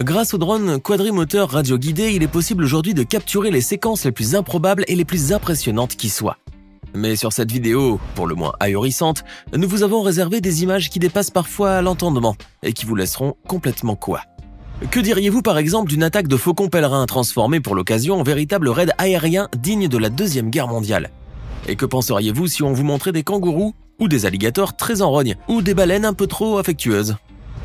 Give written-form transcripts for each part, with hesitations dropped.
Grâce au drone quadrimoteur radio-guidé, il est possible aujourd'hui de capturer les séquences les plus improbables et les plus impressionnantes qui soient. Mais sur cette vidéo, pour le moins ahurissante, nous vous avons réservé des images qui dépassent parfois l'entendement et qui vous laisseront complètement quoi. Que diriez-vous par exemple d'une attaque de faucons pèlerins transformée pour l'occasion en véritable raid aérien digne de la Deuxième Guerre mondiale? Et que penseriez-vous si on vous montrait des kangourous ou des alligators très en rogne ou des baleines un peu trop affectueuses?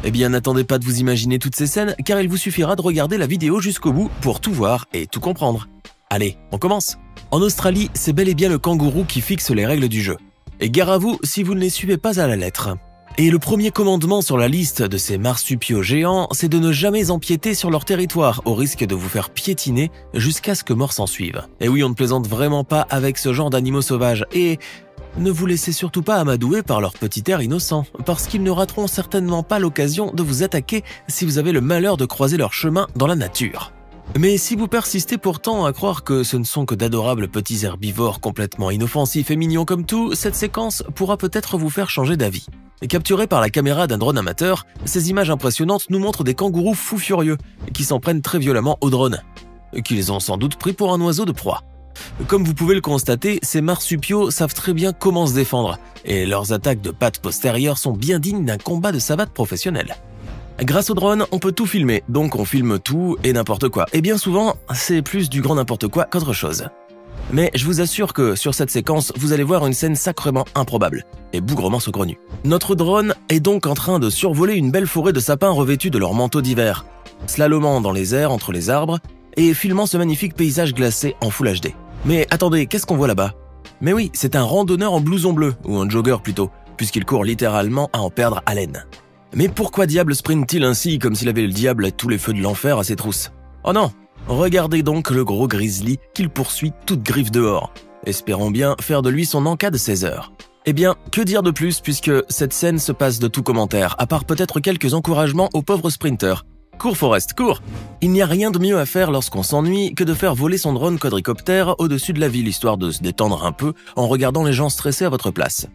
Eh bien, n'attendez pas de vous imaginer toutes ces scènes, car il vous suffira de regarder la vidéo jusqu'au bout pour tout voir et tout comprendre. Allez, on commence. En Australie, c'est bel et bien le kangourou qui fixe les règles du jeu. Et gare à vous si vous ne les suivez pas à la lettre. Et le premier commandement sur la liste de ces marsupiaux géants, c'est de ne jamais empiéter sur leur territoire, au risque de vous faire piétiner jusqu'à ce que mort s'en suive. Et oui, on ne plaisante vraiment pas avec ce genre d'animaux sauvages, et ne vous laissez surtout pas amadouer par leur petit air innocent, parce qu'ils ne rateront certainement pas l'occasion de vous attaquer si vous avez le malheur de croiser leur chemin dans la nature. Mais si vous persistez pourtant à croire que ce ne sont que d'adorables petits herbivores complètement inoffensifs et mignons comme tout, cette séquence pourra peut-être vous faire changer d'avis. Capturées par la caméra d'un drone amateur, ces images impressionnantes nous montrent des kangourous fous furieux qui s'en prennent très violemment au drone, qu'ils ont sans doute pris pour un oiseau de proie. Comme vous pouvez le constater, ces marsupiaux savent très bien comment se défendre, et leurs attaques de pattes postérieures sont bien dignes d'un combat de savate professionnel. Grâce au drone, on peut tout filmer, donc on filme tout et n'importe quoi. Et bien souvent, c'est plus du grand n'importe quoi qu'autre chose. Mais je vous assure que sur cette séquence, vous allez voir une scène sacrément improbable et bougrement saugrenue. Notre drone est donc en train de survoler une belle forêt de sapins revêtus de leurs manteaux d'hiver, slalomant dans les airs entre les arbres et filmant ce magnifique paysage glacé en Full HD. Mais attendez, qu'est-ce qu'on voit là-bas? Mais oui, c'est un randonneur en blouson bleu, ou un jogger plutôt, puisqu'il court littéralement à en perdre haleine. Mais pourquoi diable sprint-t-il ainsi comme s'il avait le diable à tous les feux de l'enfer à ses trousses? Oh non! Regardez donc le gros grizzly qu'il poursuit toute griffe dehors, espérons bien faire de lui son encas de 16 heures. Eh bien, que dire de plus puisque cette scène se passe de tout commentaire, à part peut-être quelques encouragements aux pauvres sprinteurs. Cours Forrest, cours! Il n'y a rien de mieux à faire lorsqu'on s'ennuie que de faire voler son drone quadricoptère au-dessus de la ville, histoire de se détendre un peu en regardant les gens stressés à votre place.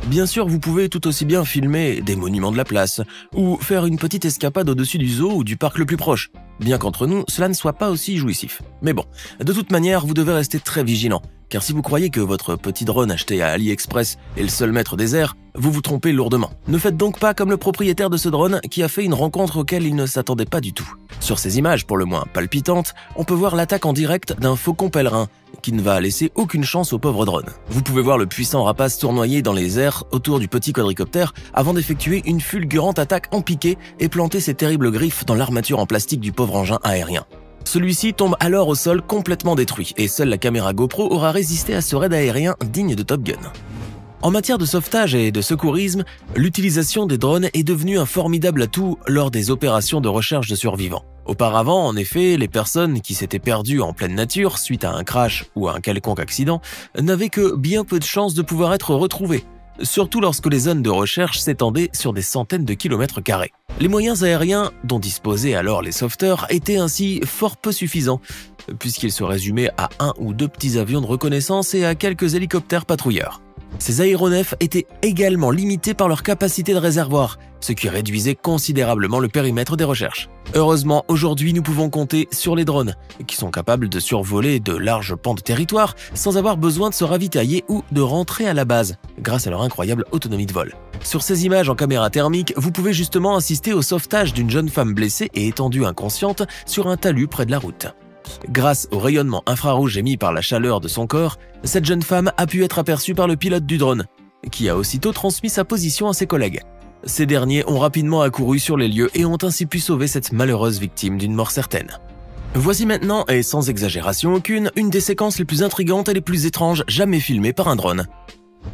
Bien sûr, vous pouvez tout aussi bien filmer des monuments de la place, ou faire une petite escapade au-dessus du zoo ou du parc le plus proche, bien qu'entre nous, cela ne soit pas aussi jouissif. Mais bon, de toute manière, vous devez rester très vigilant, car si vous croyez que votre petit drone acheté à AliExpress est le seul maître des airs, vous vous trompez lourdement. Ne faites donc pas comme le propriétaire de ce drone qui a fait une rencontre auquel il ne s'attendait pas du tout. Sur ces images pour le moins palpitantes, on peut voir l'attaque en direct d'un faucon pèlerin, qui ne va laisser aucune chance au pauvre drone. Vous pouvez voir le puissant rapace tournoyer dans les airs autour du petit quadricoptère avant d'effectuer une fulgurante attaque en piqué et planter ses terribles griffes dans l'armature en plastique du pauvre engin aérien. Celui-ci tombe alors au sol complètement détruit et seule la caméra GoPro aura résisté à ce raid aérien digne de Top Gun. En matière de sauvetage et de secourisme, l'utilisation des drones est devenue un formidable atout lors des opérations de recherche de survivants. Auparavant, en effet, les personnes qui s'étaient perdues en pleine nature suite à un crash ou à un quelconque accident n'avaient que bien peu de chances de pouvoir être retrouvées, surtout lorsque les zones de recherche s'étendaient sur des centaines de kilomètres carrés. Les moyens aériens dont disposaient alors les sauveteurs étaient ainsi fort peu suffisants, puisqu'ils se résumaient à un ou deux petits avions de reconnaissance et à quelques hélicoptères patrouilleurs. Ces aéronefs étaient également limités par leur capacité de réservoir, ce qui réduisait considérablement le périmètre des recherches. Heureusement, aujourd'hui, nous pouvons compter sur les drones, qui sont capables de survoler de larges pans de territoire sans avoir besoin de se ravitailler ou de rentrer à la base, grâce à leur incroyable autonomie de vol. Sur ces images en caméra thermique, vous pouvez justement assister au sauvetage d'une jeune femme blessée et étendue inconsciente sur un talus près de la route. Grâce au rayonnement infrarouge émis par la chaleur de son corps, cette jeune femme a pu être aperçue par le pilote du drone, qui a aussitôt transmis sa position à ses collègues. Ces derniers ont rapidement accouru sur les lieux et ont ainsi pu sauver cette malheureuse victime d'une mort certaine. Voici maintenant, et sans exagération aucune, une des séquences les plus intrigantes et les plus étranges jamais filmées par un drone.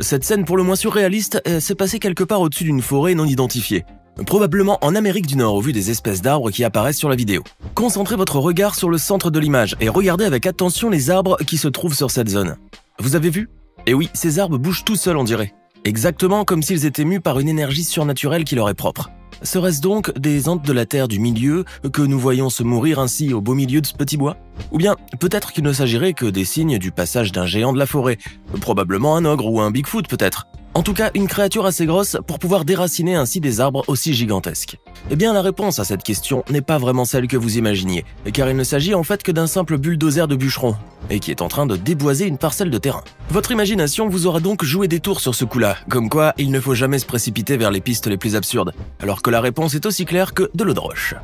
Cette scène pour le moins surréaliste s'est passée quelque part au-dessus d'une forêt non identifiée. Probablement en Amérique du Nord au vu des espèces d'arbres qui apparaissent sur la vidéo. Concentrez votre regard sur le centre de l'image et regardez avec attention les arbres qui se trouvent sur cette zone. Vous avez vu? Et oui, ces arbres bougent tout seuls on dirait. Exactement comme s'ils étaient mus par une énergie surnaturelle qui leur est propre. Serait-ce donc des entes de la terre du milieu que nous voyons se mourir ainsi au beau milieu de ce petit bois? Ou bien peut-être qu'il ne s'agirait que des signes du passage d'un géant de la forêt, probablement un ogre ou un Bigfoot peut-être. En tout cas, une créature assez grosse pour pouvoir déraciner ainsi des arbres aussi gigantesques. Eh bien, la réponse à cette question n'est pas vraiment celle que vous imaginiez, car il ne s'agit en fait que d'un simple bulldozer de bûcheron, et qui est en train de déboiser une parcelle de terrain. Votre imagination vous aura donc joué des tours sur ce coup-là, comme quoi il ne faut jamais se précipiter vers les pistes les plus absurdes, alors que la réponse est aussi claire que de l'eau de roche.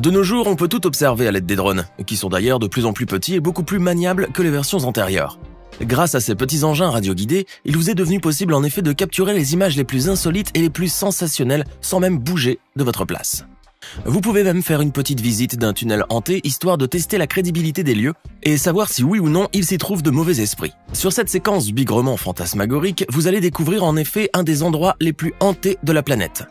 De nos jours, on peut tout observer à l'aide des drones, qui sont d'ailleurs de plus en plus petits et beaucoup plus maniables que les versions antérieures. Grâce à ces petits engins radioguidés, il vous est devenu possible en effet de capturer les images les plus insolites et les plus sensationnelles sans même bouger de votre place. Vous pouvez même faire une petite visite d'un tunnel hanté histoire de tester la crédibilité des lieux et savoir si oui ou non il s'y trouve de mauvais esprits. Sur cette séquence bigrement fantasmagorique, vous allez découvrir en effet un des endroits les plus hantés de la planète.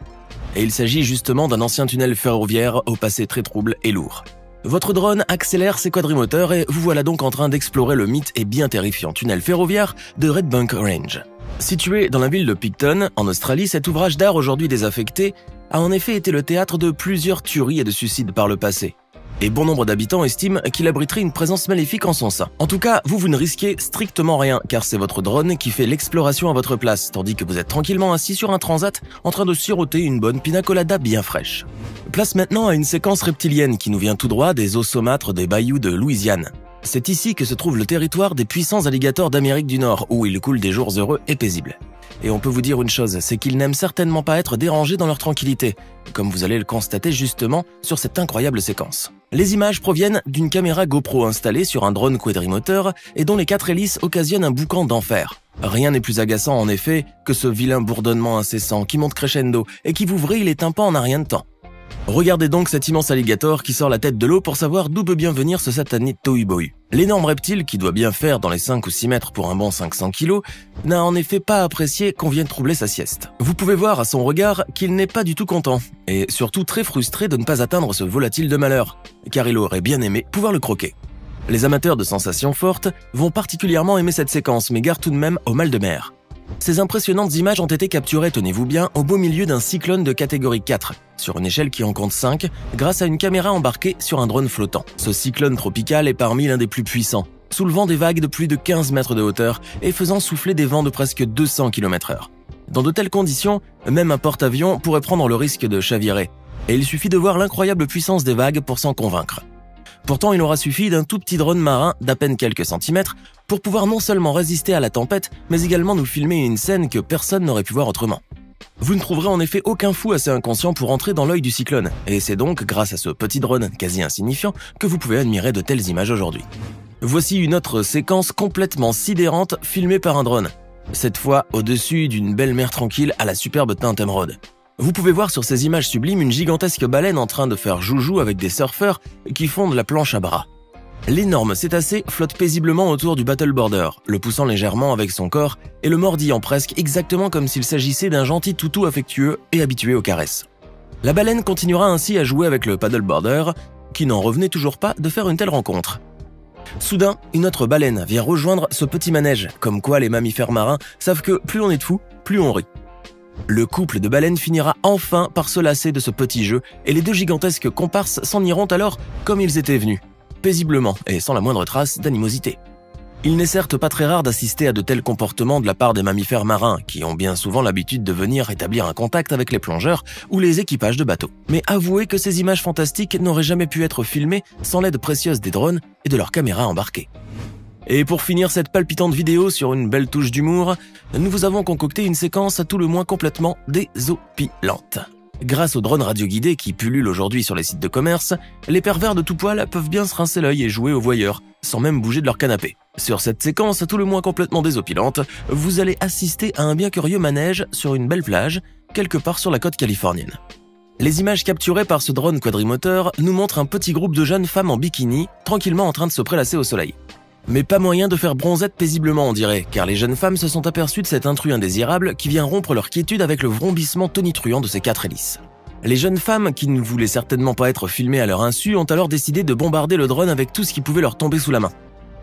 Et il s'agit justement d'un ancien tunnel ferroviaire au passé très trouble et lourd. Votre drone accélère ses quadrimoteurs et vous voilà donc en train d'explorer le mythe et bien terrifiant tunnel ferroviaire de Red Bank Range. Situé dans la ville de Picton, en Australie, cet ouvrage d'art aujourd'hui désaffecté a en effet été le théâtre de plusieurs tueries et de suicides par le passé. Et bon nombre d'habitants estiment qu'il abriterait une présence maléfique en son sein. En tout cas, vous ne risquez strictement rien, car c'est votre drone qui fait l'exploration à votre place, tandis que vous êtes tranquillement assis sur un transat en train de siroter une bonne pina colada bien fraîche. Place maintenant à une séquence reptilienne qui nous vient tout droit des eaux saumâtres des bayous de Louisiane. C'est ici que se trouve le territoire des puissants alligators d'Amérique du Nord, où ils coulent des jours heureux et paisibles. Et on peut vous dire une chose, c'est qu'ils n'aiment certainement pas être dérangés dans leur tranquillité, comme vous allez le constater justement sur cette incroyable séquence. Les images proviennent d'une caméra GoPro installée sur un drone quadrimoteur et dont les 4 hélices occasionnent un boucan d'enfer. Rien n'est plus agaçant en effet que ce vilain bourdonnement incessant qui monte crescendo et qui vous vrille les tympans en un rien de temps. Regardez donc cet immense alligator qui sort la tête de l'eau pour savoir d'où peut bien venir ce satané tohu-bohu. L'énorme reptile, qui doit bien faire dans les 5 ou 6 mètres pour un bon 500 kg, n'a en effet pas apprécié qu'on vienne troubler sa sieste. Vous pouvez voir à son regard qu'il n'est pas du tout content, et surtout très frustré de ne pas atteindre ce volatile de malheur, car il aurait bien aimé pouvoir le croquer. Les amateurs de sensations fortes vont particulièrement aimer cette séquence, mais gare tout de même au mal de mer. Ces impressionnantes images ont été capturées, tenez-vous bien, au beau milieu d'un cyclone de catégorie 4, sur une échelle qui en compte 5, grâce à une caméra embarquée sur un drone flottant. Ce cyclone tropical est parmi l'un des plus puissants, soulevant des vagues de plus de 15 mètres de hauteur et faisant souffler des vents de presque 200 km/h. Dans de telles conditions, même un porte-avions pourrait prendre le risque de chavirer, et il suffit de voir l'incroyable puissance des vagues pour s'en convaincre. Pourtant, il aura suffi d'un tout petit drone marin d'à peine quelques centimètres pour pouvoir non seulement résister à la tempête, mais également nous filmer une scène que personne n'aurait pu voir autrement. Vous ne trouverez en effet aucun fou assez inconscient pour entrer dans l'œil du cyclone, et c'est donc grâce à ce petit drone quasi insignifiant que vous pouvez admirer de telles images aujourd'hui. Voici une autre séquence complètement sidérante filmée par un drone, cette fois au-dessus d'une belle mer tranquille à la superbe teinte émeraude. Vous pouvez voir sur ces images sublimes une gigantesque baleine en train de faire joujou avec des surfeurs qui fondent la planche à bras. L'énorme cétacé flotte paisiblement autour du battleboarder, le poussant légèrement avec son corps et le mordillant presque exactement comme s'il s'agissait d'un gentil toutou affectueux et habitué aux caresses. La baleine continuera ainsi à jouer avec le paddleboarder, qui n'en revenait toujours pas de faire une telle rencontre. Soudain, une autre baleine vient rejoindre ce petit manège, comme quoi les mammifères marins savent que plus on est de fous, plus on rit. Le couple de baleines finira enfin par se lasser de ce petit jeu et les deux gigantesques comparses s'en iront alors comme ils étaient venus, paisiblement et sans la moindre trace d'animosité. Il n'est certes pas très rare d'assister à de tels comportements de la part des mammifères marins qui ont bien souvent l'habitude de venir établir un contact avec les plongeurs ou les équipages de bateaux. Mais avouez que ces images fantastiques n'auraient jamais pu être filmées sans l'aide précieuse des drones et de leurs caméras embarquées. Et pour finir cette palpitante vidéo sur une belle touche d'humour, nous vous avons concocté une séquence à tout le moins complètement désopilante. Grâce aux drones radioguidés qui pullulent aujourd'hui sur les sites de commerce, les pervers de tout poil peuvent bien se rincer l'œil et jouer aux voyeurs, sans même bouger de leur canapé. Sur cette séquence à tout le moins complètement désopilante, vous allez assister à un bien curieux manège sur une belle plage, quelque part sur la côte californienne. Les images capturées par ce drone quadrimoteur nous montrent un petit groupe de jeunes femmes en bikini, tranquillement en train de se prélasser au soleil. Mais pas moyen de faire bronzette paisiblement on dirait, car les jeunes femmes se sont aperçues de cet intrus indésirable qui vient rompre leur quiétude avec le vrombissement tonitruant de ses 4 hélices. Les jeunes femmes, qui ne voulaient certainement pas être filmées à leur insu, ont alors décidé de bombarder le drone avec tout ce qui pouvait leur tomber sous la main.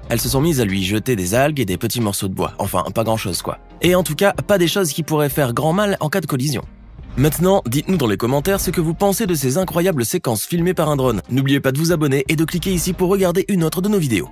Elles se sont mises à lui jeter des algues et des petits morceaux de bois, enfin pas grand chose quoi. Et en tout cas, pas des choses qui pourraient faire grand mal en cas de collision. Maintenant, dites-nous dans les commentaires ce que vous pensez de ces incroyables séquences filmées par un drone. N'oubliez pas de vous abonner et de cliquer ici pour regarder une autre de nos vidéos.